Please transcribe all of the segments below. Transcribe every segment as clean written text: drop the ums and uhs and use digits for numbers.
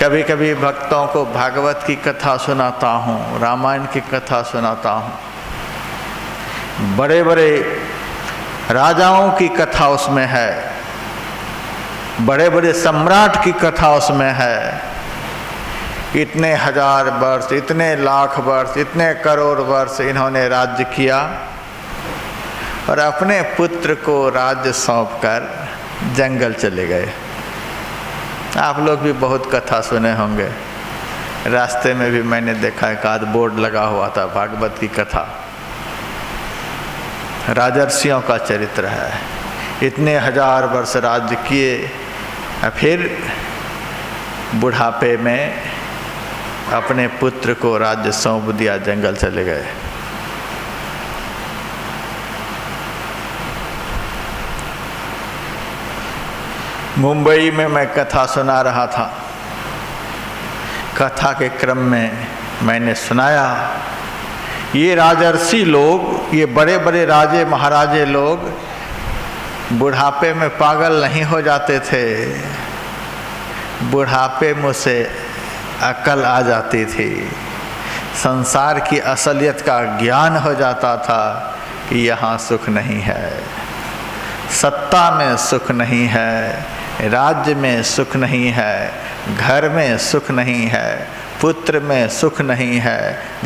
कभी कभी भक्तों को भागवत की कथा सुनाता हूँ, रामायण की कथा सुनाता हूँ, बड़े बड़े राजाओं की कथा उसमें है, बड़े बड़े सम्राट की कथा उसमें है। इतने हजार वर्ष, इतने लाख वर्ष, इतने करोड़ वर्ष इन्होंने राज्य किया और अपने पुत्र को राज्य सौंपकर जंगल चले गए। आप लोग भी बहुत कथा सुने होंगे, रास्ते में भी मैंने देखा एक आध बोर्ड लगा हुआ था, भागवत की कथा, राजर्षियों का चरित्र है। इतने हजार वर्ष राज्य किए, फिर बुढ़ापे में अपने पुत्र को राज्य सौंप दिया, जंगल चले गए। मुंबई में मैं कथा सुना रहा था, कथा के क्रम में मैंने सुनाया, ये राजर्षि लोग, ये बड़े बड़े राजे महाराजे लोग बुढ़ापे में पागल नहीं हो जाते थे, बुढ़ापे में से अकल आ जाती थी, संसार की असलियत का ज्ञान हो जाता था कि यहाँ सुख नहीं है, सत्ता में सुख नहीं है, राज्य में सुख नहीं है, घर में सुख नहीं है, पुत्र में सुख नहीं है,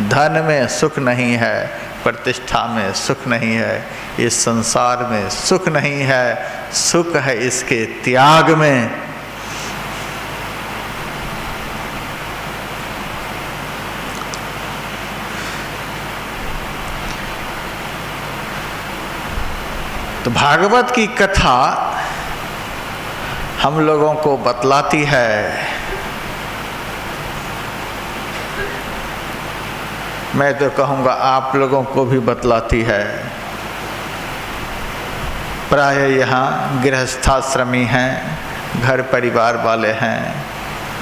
धन में सुख नहीं है, प्रतिष्ठा में सुख नहीं है, इस संसार में सुख नहीं है, सुख है इसके त्याग में। तो भागवत की कथा हम लोगों को बतलाती है, मैं तो कहूँगा आप लोगों को भी बतलाती है। प्राय यहाँ गृहस्थाश्रमी हैं, घर परिवार वाले हैं,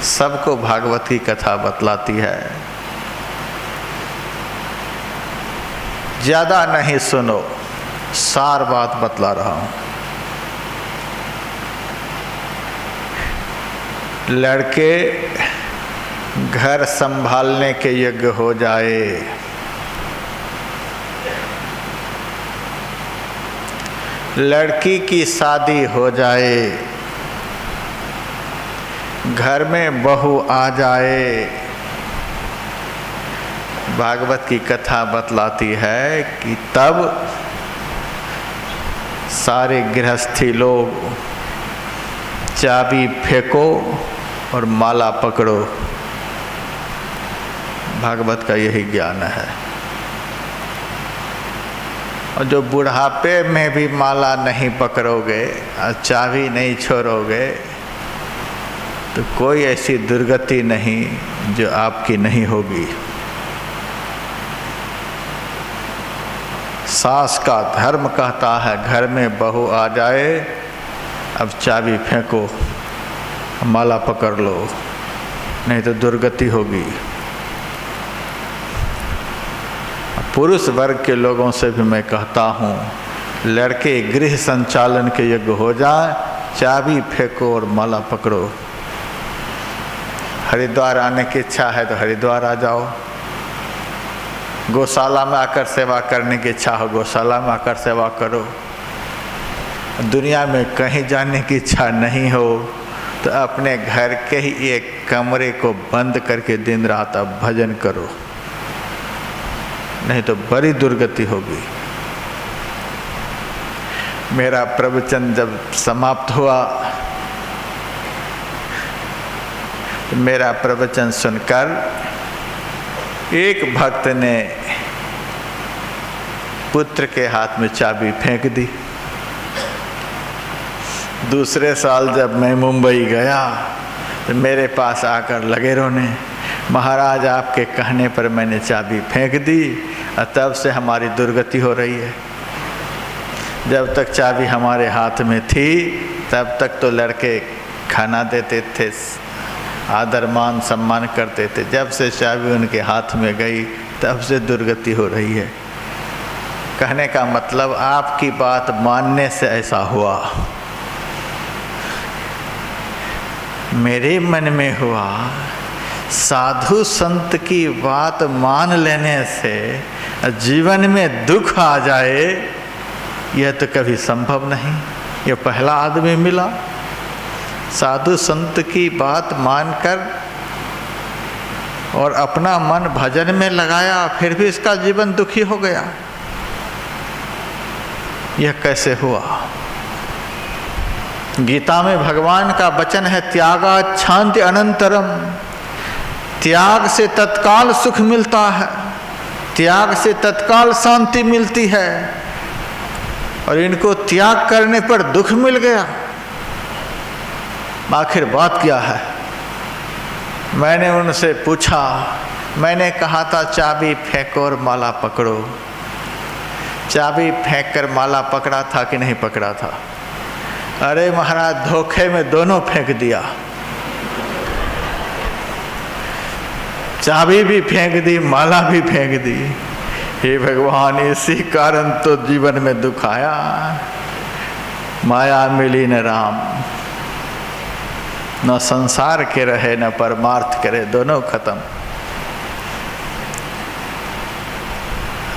सबको भागवत की कथा बतलाती है। ज़्यादा नहीं सुनो, सार बात बतला रहा हूँ। लड़के घर संभालने के योग्य हो जाए, लड़की की शादी हो जाए, घर में बहू आ जाए, भागवत की कथा बतलाती है कि तब सारे गृहस्थी लोग चाबी फेंको और माला पकड़ो। भागवत का यही ज्ञान है। और जो बुढ़ापे में भी माला नहीं पकड़ोगे और चाबी नहीं छोड़ोगे तो कोई ऐसी दुर्गति नहीं जो आपकी नहीं होगी। सास का धर्म कहता है घर में बहू आ जाए, अब चाबी फेंको, माला पकड़ लो, नहीं तो दुर्गति होगी। पुरुष वर्ग के लोगों से भी मैं कहता हूँ, लड़के गृह संचालन के योग्य हो जाए, चाबी फेंको और माला पकड़ो। हरिद्वार आने की इच्छा है तो हरिद्वार आ जाओ, गौशाला में आकर सेवा करने की इच्छा हो गौशाला में आकर सेवा करो। दुनिया में कहीं जाने की इच्छा नहीं हो तो अपने घर के ही एक कमरे को बंद करके दिन रात अब भजन करो, नहीं तो बड़ी दुर्गति होगी। मेरा प्रवचन जब समाप्त हुआ तो मेरा प्रवचन सुनकर एक भक्त ने पुत्र के हाथ में चाबी फेंक दी। दूसरे साल जब मैं मुंबई गया तो मेरे पास आकर लगे रोने, महाराज आपके कहने पर मैंने चाबी फेंक दी और तब से हमारी दुर्गति हो रही है। जब तक चाबी हमारे हाथ में थी तब तक तो लड़के खाना देते थे, आदर मान सम्मान करते थे। जब से चाबी उनके हाथ में गई तब से दुर्गति हो रही है। कहने का मतलब आपकी बात मानने से ऐसा हुआ। मेरे मन में हुआ साधु संत की बात मान लेने से जीवन में दुख आ जाए, यह तो कभी संभव नहीं। यह पहला आदमी मिला साधु संत की बात मानकर और अपना मन भजन में लगाया, फिर भी इसका जीवन दुखी हो गया। यह कैसे हुआ? गीता में भगवान का वचन है, त्यागात् शान्ति अनंतरम। त्याग से तत्काल सुख मिलता है, त्याग से तत्काल शांति मिलती है, और इनको त्याग करने पर दुख मिल गया। आखिर बात क्या है? मैंने उनसे पूछा, मैंने कहा था चाबी फेंको और माला पकड़ो। चाबी फेंक कर माला पकड़ा था कि नहीं पकड़ा था? अरे महाराज, धोखे में दोनों फेंक दिया। चाबी भी फेंक दी, माला भी फेंक दी। हे भगवान, इसी कारण तो जीवन में दुख आया। माया मिली न राम, न संसार के रहे न परमार्थ करे, दोनों खत्म।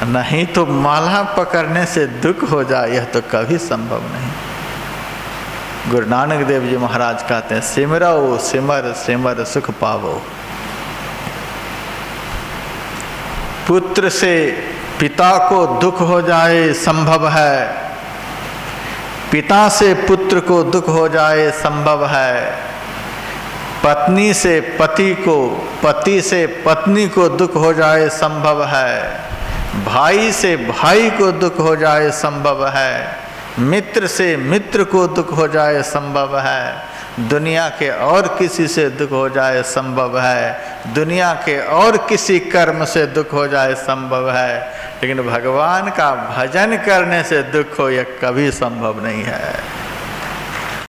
नहीं तो माला पकड़ने से दुख हो जाए, यह तो कभी संभव नहीं। गुरु नानक देव जी महाराज कहते हैं, सिमरो सिमर सिमर सुख पावो। पुत्र से पिता को दुख हो जाए संभव है, पिता से पुत्र को दुख हो जाए संभव है, पत्नी से पति को, पति से पत्नी को दुख हो जाए संभव है, भाई से भाई को दुख हो जाए संभव है, मित्र से मित्र को दुख हो जाए संभव है, दुनिया के और किसी से दुख हो जाए संभव है, दुनिया के और किसी कर्म से दुख हो जाए संभव है, लेकिन भगवान का भजन करने से दुख हो, यह कभी संभव नहीं है।